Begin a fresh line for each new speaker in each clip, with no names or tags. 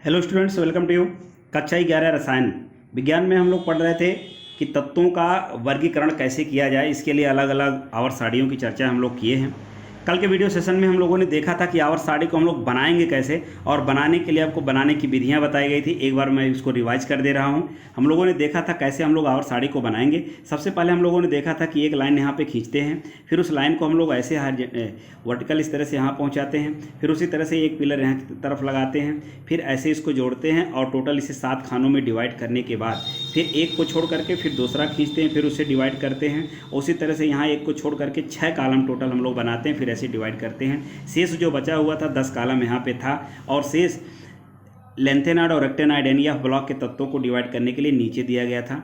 Hello students, welcome to you. कक्षा 11 रसायन विज्ञान में हम लोग पढ़ रहे थे कि तत्वों का वर्गीकरण कैसे किया जाए। इसके लिए अलग अलग आवर्त सारणियों की चर्चा हम लोग किए हैं। कल के वीडियो सेशन में हम लोगों ने देखा था कि आवर्त सारणी को हम लोग बनाएंगे कैसे, और बनाने के लिए आपको बनाने की विधियां बताई गई थी। एक बार मैं इसको रिवाइज कर दे रहा हूं। हम लोगों ने देखा था कैसे हम लोग आवर्त सारणी को बनाएंगे। सबसे पहले हम लोगों ने देखा था कि एक लाइन यहाँ पे खींचते हैं, फिर उस लाइन को हम लोग ऐसे वर्टिकल इस तरह से यहाँ पहुँचाते हैं, फिर उसी तरह से एक पिलर यहाँ की तरफ लगाते हैं, फिर ऐसे इसको जोड़ते हैं और टोटल इसे 7 खानों में डिवाइड करने के बाद फिर एक को छोड़ करके फिर दूसरा खींचते हैं, फिर उसे डिवाइड करते हैं। उसी तरह से यहाँ एक को छोड़ करके 6 कॉलम टोटल हम लोग बनाते हैं, फिर ऐसे डिवाइड करते हैं। शेष जो बचा हुआ था 10 कॉलम यहाँ पे था, और शेष लेंथेनॉइड और रेक्टेनॉइड NEF ब्लॉक के तत्वों को डिवाइड करने के लिए नीचे दिया गया था।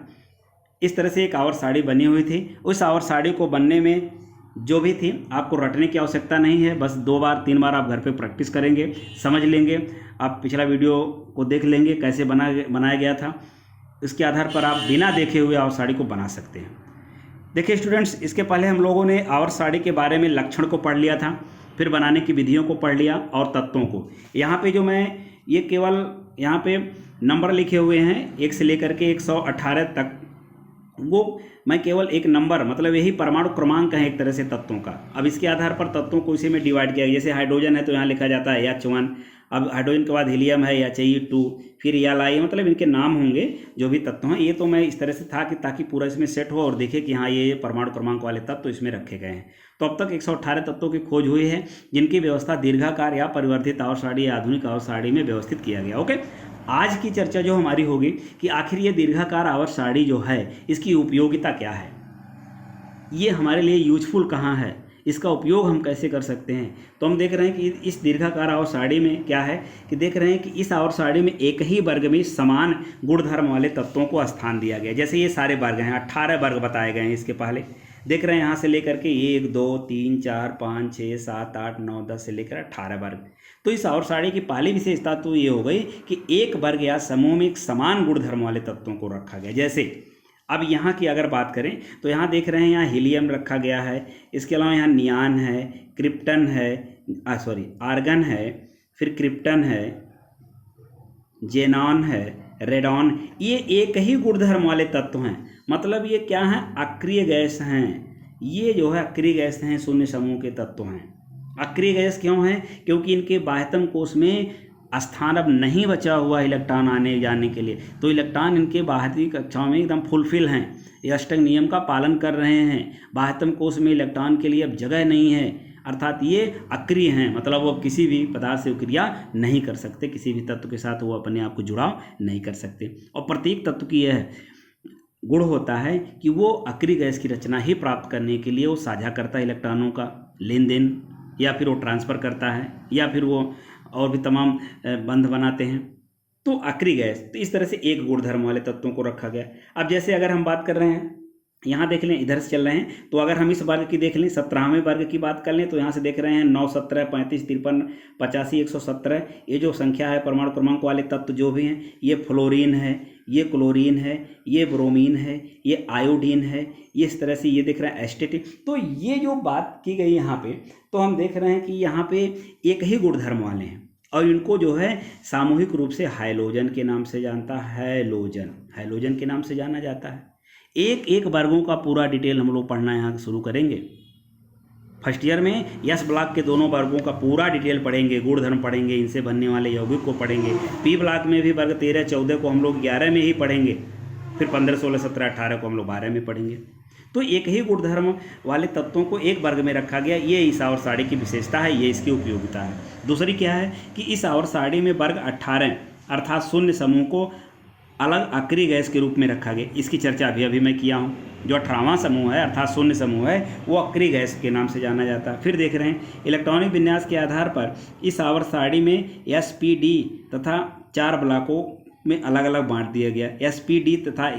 इस तरह से एक आवर्त सारणी बनी हुई थी। उस आवर्त सारणी को बनने में जो भी थी आपको रटने की आवश्यकता नहीं है, बस 2 बार 3 बार आप घर पे प्रैक्टिस करेंगे, समझ लेंगे। आप पिछला वीडियो को देख लेंगे कैसे बनाया गया था। इसके आधार पर आप बिना देखे हुए आवर्त सारणी को बना सकते हैं। देखिए स्टूडेंट्स, इसके पहले हम लोगों ने आवर्त सारणी के बारे में लक्षण को पढ़ लिया था, फिर बनाने की विधियों को पढ़ लिया और तत्वों को। यहाँ पे जो मैं ये केवल यहाँ पे नंबर लिखे हुए हैं 1 से लेकर के 118 तक, वो मैं केवल एक नंबर, मतलब यही परमाणु क्रमांक है एक तरह से तत्वों का। अब इसके आधार पर तत्वों को इसी में डिवाइड किया। जैसे हाइड्रोजन है तो यहाँ लिखा जाता है H1, अब हाइड्रोजन के बाद हीलियम है He2, फिर Li, मतलब इनके नाम होंगे जो भी तत्व हैं। ये तो मैं इस तरह से था कि ताकि पूरा इसमें सेट हो और देखे कि हाँ ये परमाणु क्रमांक वाले तत्व इसमें रखे गए हैं। तो अब तक 118 तत्वों की खोज हुई है, जिनकी व्यवस्था दीर्घाकार या परिवर्तित आवर्त सारणी या आधुनिक आवर्त सारणी में व्यवस्थित किया गया। ओके, आज की चर्चा जो हमारी होगी कि आखिर ये दीर्घाकार आवर्त सारणी जो है इसकी उपयोगिता क्या है, ये हमारे लिए यूजफुल कहाँ है, इसका उपयोग हम कैसे कर सकते हैं। तो हम देख रहे हैं कि इस दीर्घाकार आवर्त सारणी में क्या है कि देख रहे हैं कि इस आवर्त सारणी में एक ही वर्ग में समान गुणधर्म वाले तत्वों को स्थान दिया गया। जैसे ये सारे वर्ग हैं, 18 वर्ग बताए गए हैं। इसके पहले देख रहे हैं यहाँ से लेकर के 1 2 3 4 5 6 7 8 9 10 से लेकर 18 वर्ग। तो इस आवर्त सारणी की पहली विशेषता तो ये हो गई कि एक वर्ग या समूह में एक समान गुणधर्म वाले तत्वों को रखा गया। जैसे अब यहाँ की अगर बात करें तो यहाँ देख रहे हैं यहाँ हीलियम रखा गया है, इसके अलावा यहाँ नियान है, क्रिप्टन है, आर्गन है, फिर क्रिप्टन है, जेनॉन है, रेडॉन। ये एक ही गुणधर्म वाले तत्व हैं, मतलब ये क्या हैं, अक्रिय गैस हैं। ये जो है अक्रिय गैस हैं, शून्य समूह के तत्व हैं। अक्रिय गैस क्यों हैं? क्योंकि इनके बाह्यतम कोश में स्थान अब नहीं बचा हुआ इलेक्ट्रॉन आने जाने के लिए, तो इलेक्ट्रॉन इनके बाहरी कक्षाओं में एकदम फुलफिल हैं, ये अष्टक नियम का पालन कर रहे हैं। बाह्यतम कोश में इलेक्ट्रॉन के लिए अब जगह नहीं है, अर्थात ये अक्रिय हैं, मतलब वो किसी भी पदार्थ से क्रिया नहीं कर सकते, किसी भी तत्व के साथ वो अपने आप को जुड़ाव नहीं कर सकते। और प्रत्येक तत्व की यह गुण होता है कि वो अक्रिय गैस की रचना ही प्राप्त करने के लिए वो साझा करता है इलेक्ट्रॉनों का लेन देन, या फिर वो ट्रांसफ़र करता है, या फिर वो और भी तमाम बंध बनाते हैं। तो अक्रिय गैस, तो इस तरह से एक गुणधर्म वाले तत्वों को रखा गया। अब जैसे अगर हम बात कर रहे हैं, यहाँ देख लें, इधर से चल रहे हैं, तो अगर हम इस वर्ग की देख लें, 17वें वर्ग की बात कर लें, तो यहाँ से देख रहे हैं 9 17 35 53 85 117। ये जो संख्या है परमाणु क्रमांक वाले तत्व जो भी हैं, ये फ्लोरीन है, ये क्लोरीन है, ये ब्रोमीन है, ये आयोडीन है, ये इस तरह से ये देख रहे हैं एस्टेटिक। तो ये जो बात की गई यहाँ पे, तो हम देख रहे हैं कि यहाँ पे एक ही गुणधर्म वाले हैं, और इनको जो है सामूहिक रूप से हैलोजन के नाम से जानता है। हैलोजन के नाम से जाना जाता है। एक एक वर्गों का पूरा डिटेल हम लोग पढ़ना यहाँ शुरू करेंगे। फर्स्ट ईयर में यस ब्लॉक के दोनों वर्गों का पूरा डिटेल पढ़ेंगे, गुणधर्म पढ़ेंगे, इनसे बनने वाले यौगिक को पढ़ेंगे। पी ब्लॉक में भी वर्ग 13 14 को हम लोग 11 में ही पढ़ेंगे, फिर 15 16 17 18 को हम लोग 12 में पढ़ेंगे। तो एक ही गुणधर्म वाले तत्वों को एक वर्ग में रखा गया, ये इस आवर्त सारणी की विशेषता है, ये इसकी उपयोगिता है। दूसरी क्या है कि इस आवर्त सारणी में वर्ग 18 अर्थात शून्य समूह को अलग अक्रिय गैस के रूप में रखा गया। इसकी चर्चा अभी मैं किया हूँ। जो 18वां समूह है अर्थात शून्य समूह है, वो अक्रिय गैस के नाम से जाना जाता है। फिर देख रहे हैं इलेक्ट्रॉनिक विन्यास के आधार पर इस आवर्त सारणी में SPD तथा 4 ब्लॉकों में अलग अलग बांट दिया गया। SPD तथा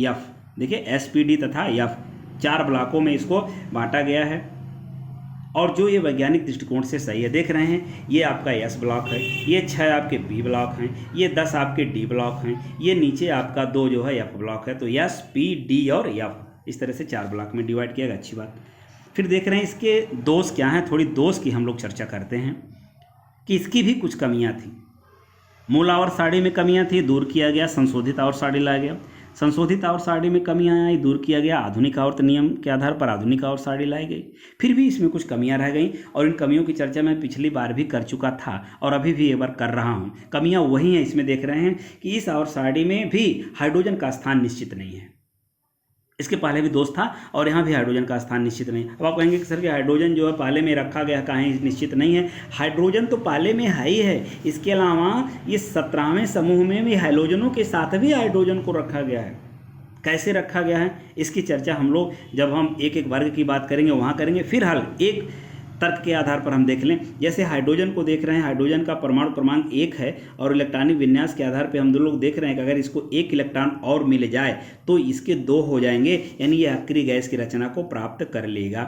F, देखिए SPD तथा F 4 ब्लॉकों में इसको बांटा गया है, और जो ये वैज्ञानिक दृष्टिकोण से सही है। देख रहे हैं ये आपका S ब्लॉक है, ये 6 आपके B ब्लॉक हैं, ये 10 आपके D ब्लॉक हैं, ये नीचे आपका 2 जो है F ब्लॉक है। तो S P D और F इस तरह से 4 ब्लॉक में डिवाइड किया गया। अच्छी बात। फिर देख रहे हैं इसके दोष क्या हैं, थोड़ी दोष की हम लोग चर्चा करते हैं कि इसकी भी कुछ कमियां थी। मूल आवर्त सारणी में कमियां थी, दूर किया गया, संशोधित आवर्त सारणी लाया गया। संशोधित आवर्त सारणी में कमियां आई, दूर किया गया, आधुनिक आवर्त नियम के आधार पर आधुनिक आवर्त सारणी लाई गई। फिर भी इसमें कुछ कमियां रह गई और इन कमियों की चर्चा मैं पिछली बार भी कर चुका था और अभी भी एक बार कर रहा हूं। कमियां वही हैं, इसमें देख रहे हैं कि इस आवर्त सारणी में भी हाइड्रोजन का स्थान निश्चित नहीं है। इसके पहले भी दोष था और यहाँ भी हाइड्रोजन का स्थान निश्चित नहीं। अब आप कहेंगे कि सर कि हाइड्रोजन जो है पहले में रखा गया कहीं निश्चित नहीं है। हाइड्रोजन तो पहले में है ही है, इसके अलावा ये 17वें समूह में भी हाइड्रोजनों के साथ भी हाइड्रोजन को रखा गया है। कैसे रखा गया है इसकी चर्चा हम लोग जब हम एक एक वर्ग की बात करेंगे वहाँ करेंगे। फिलहाल एक तर्क के आधार पर हम देख लें, जैसे हाइड्रोजन को देख रहे हैं, हाइड्रोजन का परमाणु क्रमांक 1 है और इलेक्ट्रॉनिक विन्यास के आधार पे हम दो लोग देख रहे हैं कि अगर इसको 1 इलेक्ट्रॉन और मिल जाए तो इसके 2 हो जाएंगे, यानी ये अक्रिय गैस की रचना को प्राप्त कर लेगा।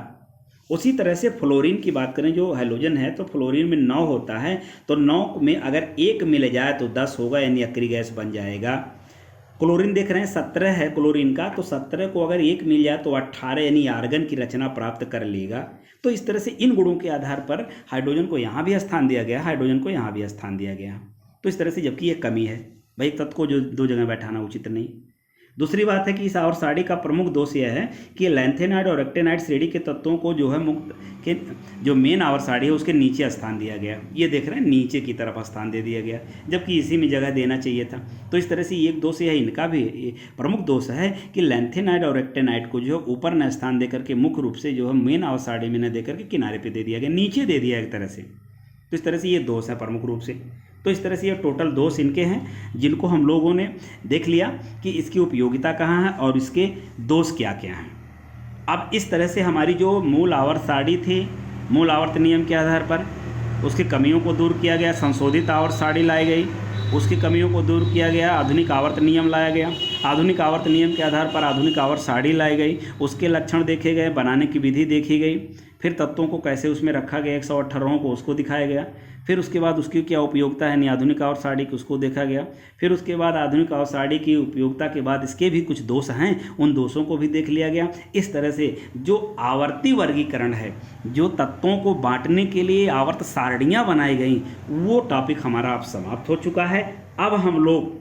उसी तरह से फ्लोरीन की बात करें, जो हाइड्रोजन है तो फ्लोरीन में 9 होता है, तो 9 में अगर 1 मिल जाए तो 10 होगा, यानी अक्रिय गैस बन जाएगा। क्लोरीन देख रहे हैं 17 है क्लोरीन का, तो 17 को अगर 1 मिल जाए तो 18 यानी आर्गन की रचना प्राप्त कर लेगा। तो इस तरह से इन गुणों के आधार पर हाइड्रोजन को यहाँ भी स्थान दिया गया, हाइड्रोजन को यहाँ भी स्थान दिया गया। तो इस तरह से, जबकि ये कमी है भाई, तत्व को जो 2 जगह बैठाना उचित नहीं। दूसरी बात है कि इस आवर्त सारणी का प्रमुख दोष यह है कि लैंथेनाइड और एक्टेनाइड श्रेणी के तत्वों को जो है मुक्त के जो मेन आवर्त सारणी है उसके नीचे स्थान दिया गया। ये देख रहे हैं नीचे की तरफ स्थान दे दिया गया, जबकि इसी में जगह देना चाहिए था। तो इस तरह से एक दोष यह इनका भी प्रमुख दोष है कि लैंथेनाइड और एक्टेनाइड को जो है ऊपर न स्थान देकर के मुख्य रूप से जो है मेन आवर्त सारणी में न देकर के किनारे पर दे दिया गया, नीचे दे दिया एक तरह से। तो इस तरह से ये दोष है प्रमुख रूप से। तो इस तरह से ये टोटल दोष इनके हैं जिनको हम लोगों ने देख लिया कि इसकी उपयोगिता कहाँ है और इसके दोष क्या क्या हैं। अब इस तरह से हमारी जो मूल आवर्त सारणी थी, मूल आवर्त नियम के आधार पर उसकी कमियों को दूर किया गया, संशोधित आवर्त सारणी लाई गई, उसकी कमियों को दूर किया गया, आधुनिक आवर्त नियम लाया गया, आधुनिक आवर्त नियम के आधार पर आधुनिक आवर्त सारणी लाई गई, उसके लक्षण देखे गए, बनाने की विधि देखी गई, फिर तत्वों को कैसे उसमें रखा गया 118 को उसको दिखाया गया, फिर उसके बाद उसकी क्या उपयोगिता है यानी आधुनिक आवर्त सारणी की उसको देखा गया, फिर उसके बाद आधुनिक आवर्त सारणी की उपयोगिता के बाद इसके भी कुछ दोष हैं, उन दोषों को भी देख लिया गया। इस तरह से जो आवर्ती वर्गीकरण है, जो तत्वों को बांटने के लिए आवर्त सारणियाँ बनाई गई, वो टॉपिक हमारा अब समाप्त हो चुका है। अब हम लोग,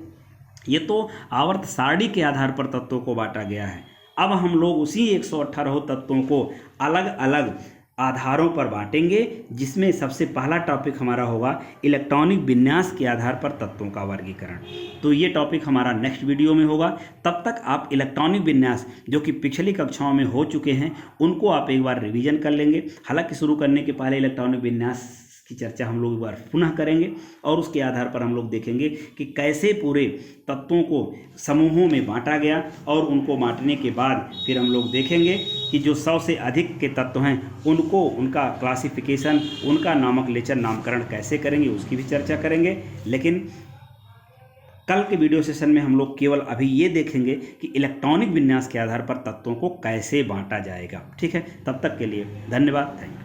ये तो आवर्त सारणी के आधार पर तत्वों को बांटा गया है, अब हम लोग उसी 118 तत्वों को अलग अलग आधारों पर बांटेंगे, जिसमें सबसे पहला टॉपिक हमारा होगा इलेक्ट्रॉनिक विन्यास के आधार पर तत्वों का वर्गीकरण। तो ये टॉपिक हमारा नेक्स्ट वीडियो में होगा। तब तक आप इलेक्ट्रॉनिक विन्यास जो कि पिछली कक्षाओं में हो चुके हैं उनको आप एक बार रिवीजन कर लेंगे। हालांकि शुरू करने के पहले इलेक्ट्रॉनिक विन्यास की चर्चा हम लोग एक बार पुनः करेंगे और उसके आधार पर हम लोग देखेंगे कि कैसे पूरे तत्वों को समूहों में बांटा गया, और उनको बांटने के बाद फिर हम लोग देखेंगे कि जो 100 से अधिक के तत्व हैं उनको, उनका क्लासिफिकेशन, उनका नामकलेचन, नामकरण कैसे करेंगे उसकी भी चर्चा करेंगे। लेकिन कल के वीडियो सेशन में हम लोग केवल अभी ये देखेंगे कि इलेक्ट्रॉनिक विन्यास के आधार पर तत्वों को कैसे बांटा जाएगा। ठीक है, तब तक के लिए धन्यवाद, थैंक यू।